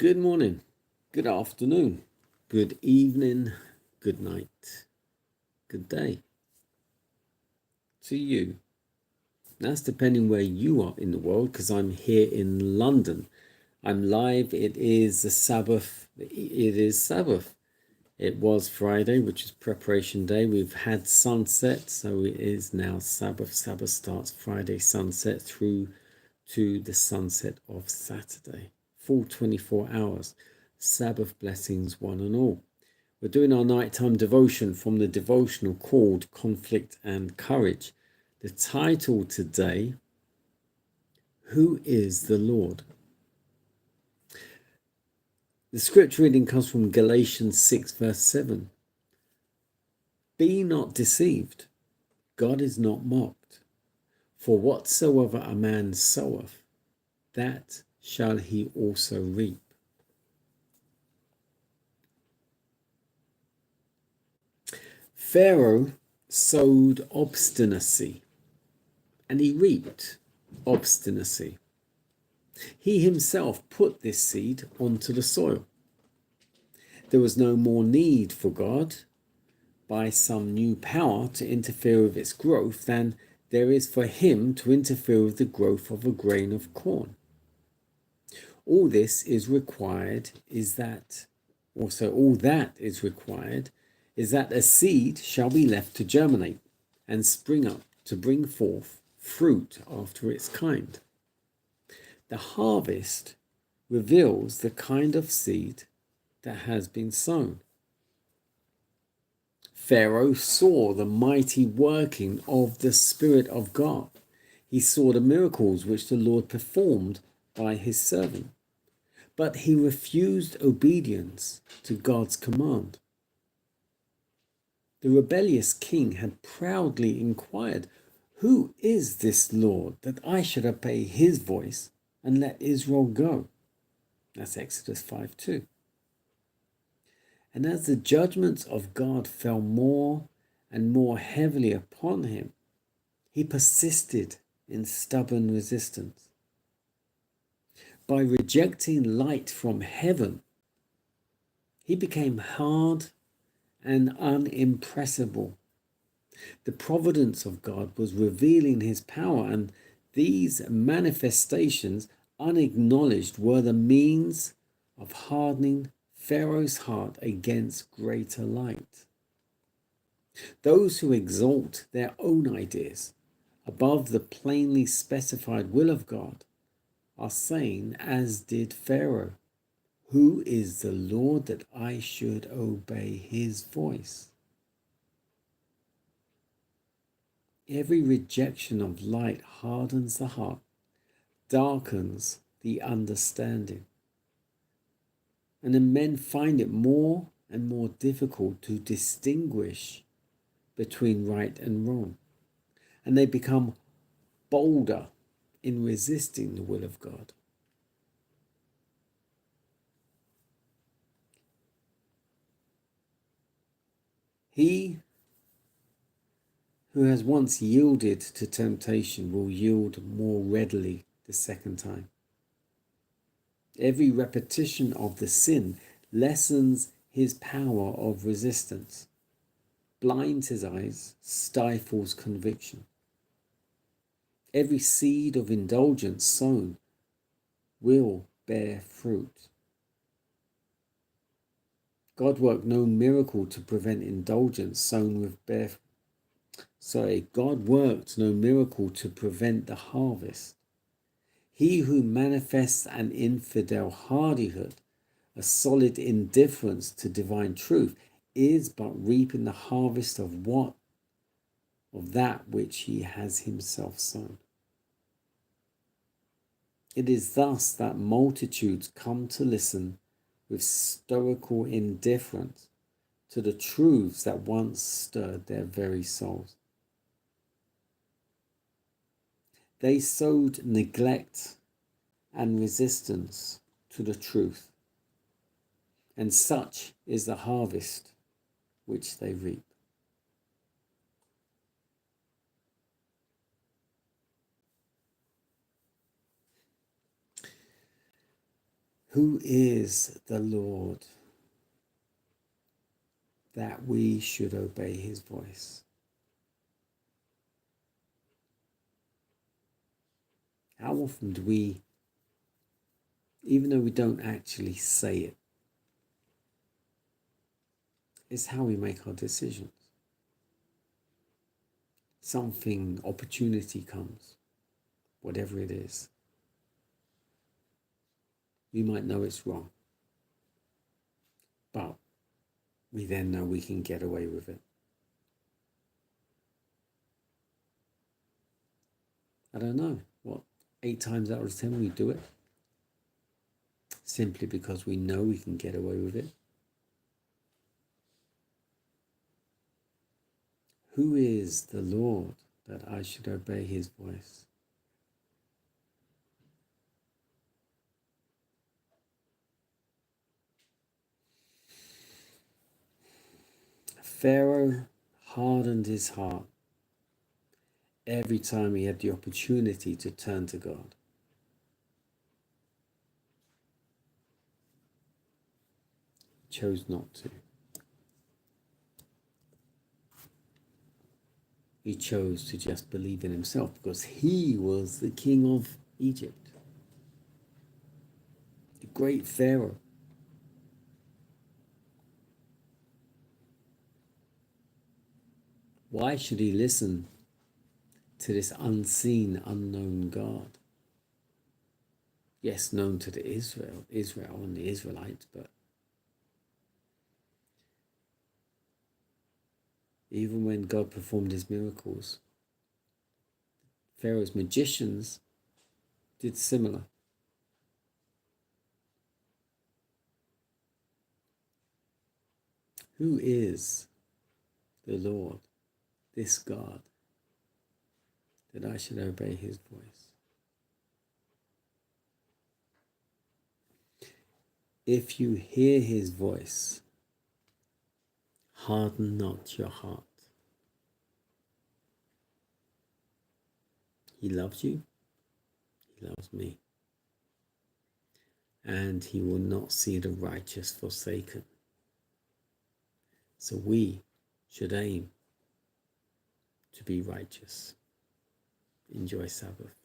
Good morning, good afternoon, good evening, good night, good day to you. That's depending where you are in the world, because I'm here in London. I'm live. It is the Sabbath. It is Sabbath. It was Friday, which is preparation day. We've had sunset, so it is now Sabbath. Sabbath starts Friday sunset through to the sunset of Saturday. Full 24 hours. Sabbath blessings, one and all. We're doing our nighttime devotion from the devotional called Conflict and Courage. The title today, Who is the Lord? The scripture reading comes from Galatians 6 verse 7. Be not deceived, God is not mocked. For whatsoever a man soweth, that shall he also reap. Pharaoh sowed obstinacy, and he reaped obstinacy. He himself put this seed onto the soil. There was no more need for God, by some new power, to interfere with its growth than there is for him to interfere with the growth of a grain of corn. All that is required is that a seed shall be left to germinate and spring up to bring forth fruit after its kind. The harvest reveals the kind of seed that has been sown. Pharaoh saw the mighty working of the Spirit of God. He saw the miracles which the Lord performed by his servant. But he refused obedience to God's command. The rebellious king had proudly inquired, "Who is this Lord that I should obey his voice and let Israel go?" That's Exodus 5:2. And as the judgments of God fell more and more heavily upon him, he persisted in stubborn resistance. By rejecting light from heaven, he became hard and unimpressible. The providence of God was revealing his power, and these manifestations, unacknowledged, were the means of hardening Pharaoh's heart against greater light. Those who exalt their own ideas above the plainly specified will of God are saying, as did Pharaoh, "Who is the Lord that I should obey his voice?" Every rejection of light hardens the heart, darkens the understanding. And then men find it more and more difficult to distinguish between right and wrong. And they become bolder in resisting the will of God. He who has once yielded to temptation will yield more readily the second time. Every repetition of the sin lessens his power of resistance, blinds his eyes, stifles conviction. Every seed of indulgence sown will bear fruit. God worked no miracle to prevent indulgence sown with God worked no miracle to prevent the harvest. He who manifests an infidel hardihood, a solid indifference to divine truth, is but reaping the harvest of that which he has himself sown. It is thus that multitudes come to listen with stoical indifference to the truths that once stirred their very souls. They sowed neglect and resistance to the truth, and such is the harvest which they reap. Who is the Lord that we should obey his voice? How often do we, even though we don't actually say it, it's how we make our decisions. Something, opportunity comes, whatever it is. We might know it's wrong, but we then know we can get away with it. I don't know, what, 8 times out of 10 we do it simply because we know we can get away with it. Who is the Lord that I should obey his voice? Pharaoh hardened his heart every time he had the opportunity to turn to God. He chose not to. He chose to just believe in himself because he was the king of Egypt, the great Pharaoh. Why should he listen to this unseen, unknown God? Yes, known to the Israel and the Israelites, but even when God performed his miracles, Pharaoh's magicians did similar. Who is the Lord, this God, that I should obey his voice? If you hear his voice, harden not your heart. He loves you. He loves me. And he will not see the righteous forsaken. So we should aim to be righteous. Enjoy Sabbath.